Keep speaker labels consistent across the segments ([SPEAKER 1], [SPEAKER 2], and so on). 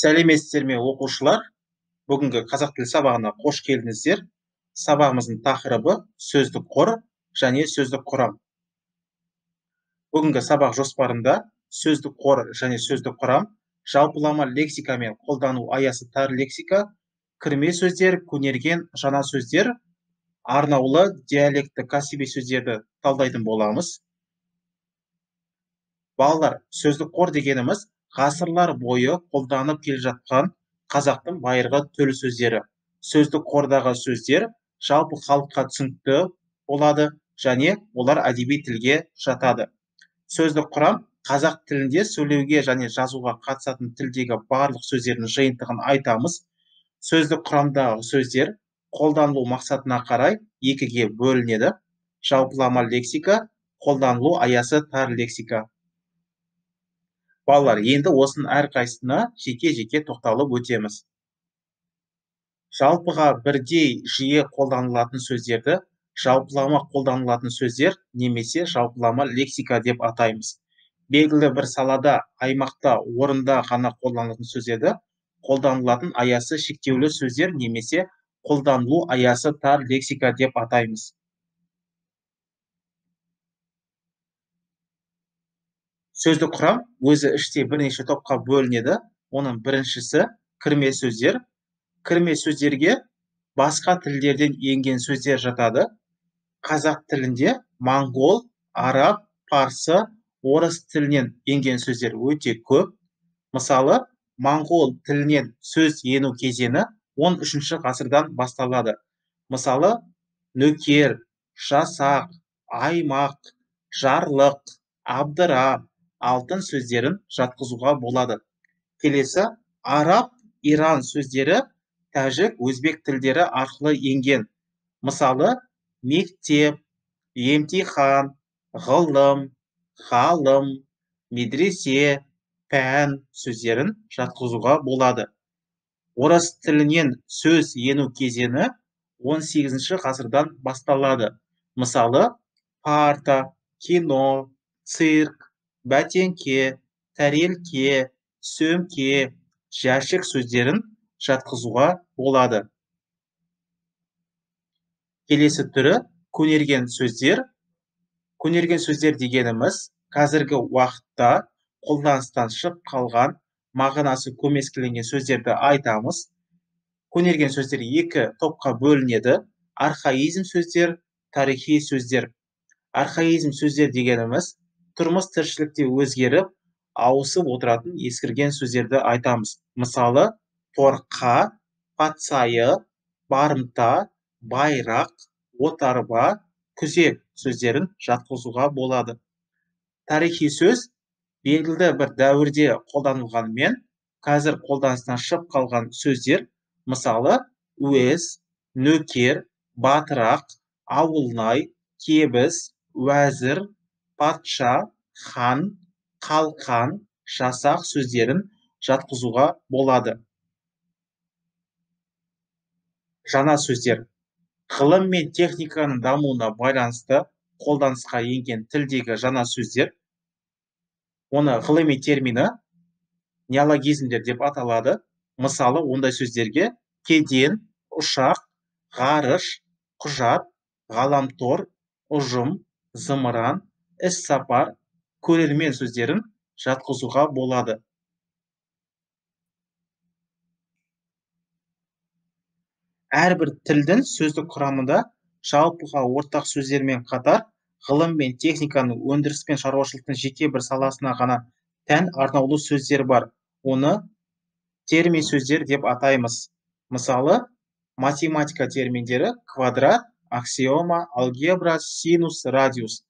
[SPEAKER 1] Сәлеметсіздер ме оқушылар? Бүгінгі қазақ тілі сабағына қош келдіңіздер. Сабағымыздың тақырыбы сөздік қор және сөздік құрам. Бүгінгі сабақ жоспарында сөздік қор және сөздік құрам, жалпылама лексика мен қолдану аясы тар лексика, кірме сөздер, көнерген жаңа сөздер, арнаулы диалекті кәсіби сөздерді талдайтын боламыз. Балалар, сөздік қор дегеніміз ғасырлар бойы қолданып келе жатқан қазақтың байырғы төл сөздері. Сөздік қордағы сөздер жалпы халыққа түсінікті болады және олар әдеби тілге жатады. Сөздік құрам қазақ тілінде сөйлеуге және жазуға қатысатын тілдегі барлық сөздердің жиынтығын айтамыз. Сөздік құрамдағы сөздер қолданылу мақсатына қарай екіге бөлінеді. Жалпылама лексика, қолданылу аясы тар лексика. Балалар, енді осының әрқайсысына жеке-жеке тоқталып өтеміз. Жалпыға бірдей жиі қолданылатын сөздерді жалпылама қолданылатын сөздер немесе жалпылама лексика деп атаймыз. Белгілі бір салада, аймақта, орында ғана қолданылатын сөздерді қолданылатын аясы шектеулі сөздер немесе қолданылу аясы тар лексика деп атаймыз. Сөздік құрам өзі іште бірнеше топқа бөлінеді. Оның біріншісі кірме сөздер. Кірме сөздерге басқа тілдерден енген сөздер жатады. Қазақ тілінде моңғол, араб, парсы, орыс тілінен енген сөздер өте көп. Мысалы, моңғол тілінен сөз ену кезеңі 13 ғасырдан басталады. Мысалы, нөкер, жасақ, аймақ, жарлық, абдыра, алтын сөздерін жатқызуға болады. Келесі, араб, иран сөздері тәжік, өзбек тілдері арқылы енген. Мысалы, мектеп, емтихан, ғылым, ғалым, медресе, пән сөздерін жатқызуға болады. Орыс тілінен сөз ену кезеңі 18 ғасырдан басталады. Мысалы, парта, кино, цирк, бәтеңке, тәрелке, сөмке, жәшік сөздерін жатқызуға болады. Келесі түрі көнерген сөздер. Көнерген сөздер дегеніміз қазіргі уақытта қолданыстан шығып қалған мағынасы көмескіленген сөздерді айтамыз. Көнерген сөздер екі топқа бөлінеді. Архаизм сөздер, тарихи сөздер. Архаизм сөздер дегеніміз тұрмыс тіршілікте өзгеріп, ауысып отыратын ескірген сөздерді айтамыз. Мысалы, торқа, патсайы, барымта, байрақ, отарба, күзек сөздерін жатқызуға болады. Тарихи сөз белгілі бір дәуірде қолданылғанымен, қазір қолданыстан шығып қалған сөздер, мысалы, уез, нөкер, батырақ, ауылнай, кебіс, уәзір, патша, хан, қалқан, жасақ сөздерін жатқызуға болады. Жаңа сөздер. Ғылым мен техниканың дамуына байланысты қолданысқа енген тілдегі жаңа сөздер. Оны ғылыми термині неологизмдер деп аталады. Мысалы, ондай сөздерге кеден, ұшақ, ғарыш, құжат, ғаламтор, ұжым, зымыран, іс-сапар, көрермен сөздерін жатқызуға болады. Әрбір тілдің сөздік құрамында жалпыға ортақ сөздермен қатар ғылым мен техниканың өндіріс пен шаруашылықтың жеке бір саласына ғана тән арнаулы сөздер бар. Оны термин сөздер деп атаймыз. Мысалы, математика терминдері квадрат, аксиома, алгебра, синус, радиус.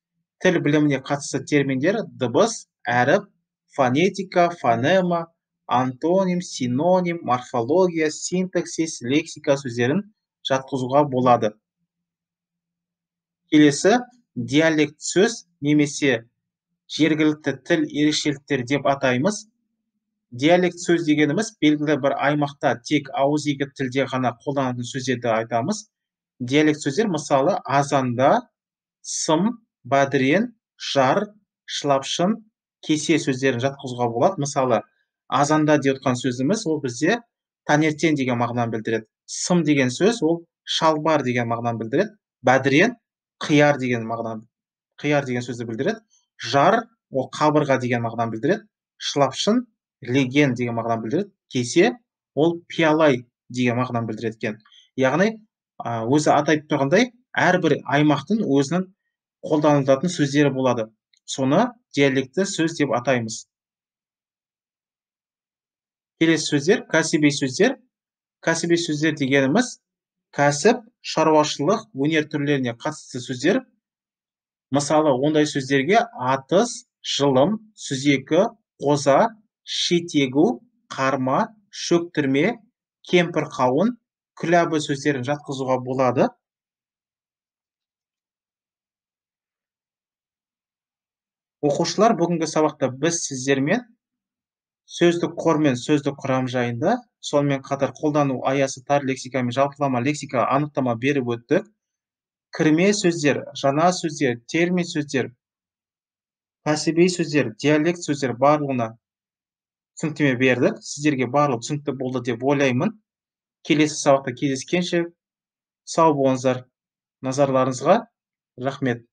[SPEAKER 1] Тіл біліміне қатысты терминдер дыбыс, әріп, фонетика, фонема, антоним, синоним, морфология, синтаксис, лексика сөздерін жатқызуға болады. Келесі, диалект сөз немесе жергілікті тіл ерекшеліктер деп атаймыз. Диалект сөз дегеніміз белгілі бір аймақта тек ауызекі тілде ғана қолданатын сөздерді айтамыз. Диалект сөздер мысалы азанда, сым, бәдірен, жар, шылапшын, кесе сөздерін жатқызуға болады. Мысалы, азанда деп отқан сөзіміз ол бізде таңертең деген мағынаны білдіреді. Сым деген сөз ол шалбар деген мағынаны білдіреді. Бәдірен қияр деген сөзді білдіреді. Жар ол қабырға деген мағынаны білдіреді. Шылапшын леген деген мағынаны білдіреді. Кесе ол пиалай деген мағынаны білдіреді екен. Яғни өзі атайып тұрғандай, әрбір аймақтың өзінің қолданылатын сөздері болады. Соны диалектті сөз деп атаймыз. Келесі сөздер кәсіби сөздер. Кәсіби сөздер дегеніміз кәсіп, шаруашылық, өнер түрлеріне қатысты сөздер. Мысалы, ондай сөздерге атыс, жылым, сүзекі, қоза, шетегу, қарма, шөктірме, кемпір қауын, күләбі сөздерін жатқызуға болады. Оқушылар, бүгінгі сабақта біз сіздермен сөздік қор мен сөздік құрам жайында, сонымен қатар қолдану аясы тар лексика мен жалпылама лексика анықтама беріп өттік. Кірме сөздер, жаңа сөздер, термин сөздер, кәсіби сөздер, диалект сөздер барлығына түсініктеме бердік. Сіздерге барлығы түсінікті болды деп ойлаймын. Келесі сабақта кездескенше сау болыңыздар. Назарларыңызға рахмет.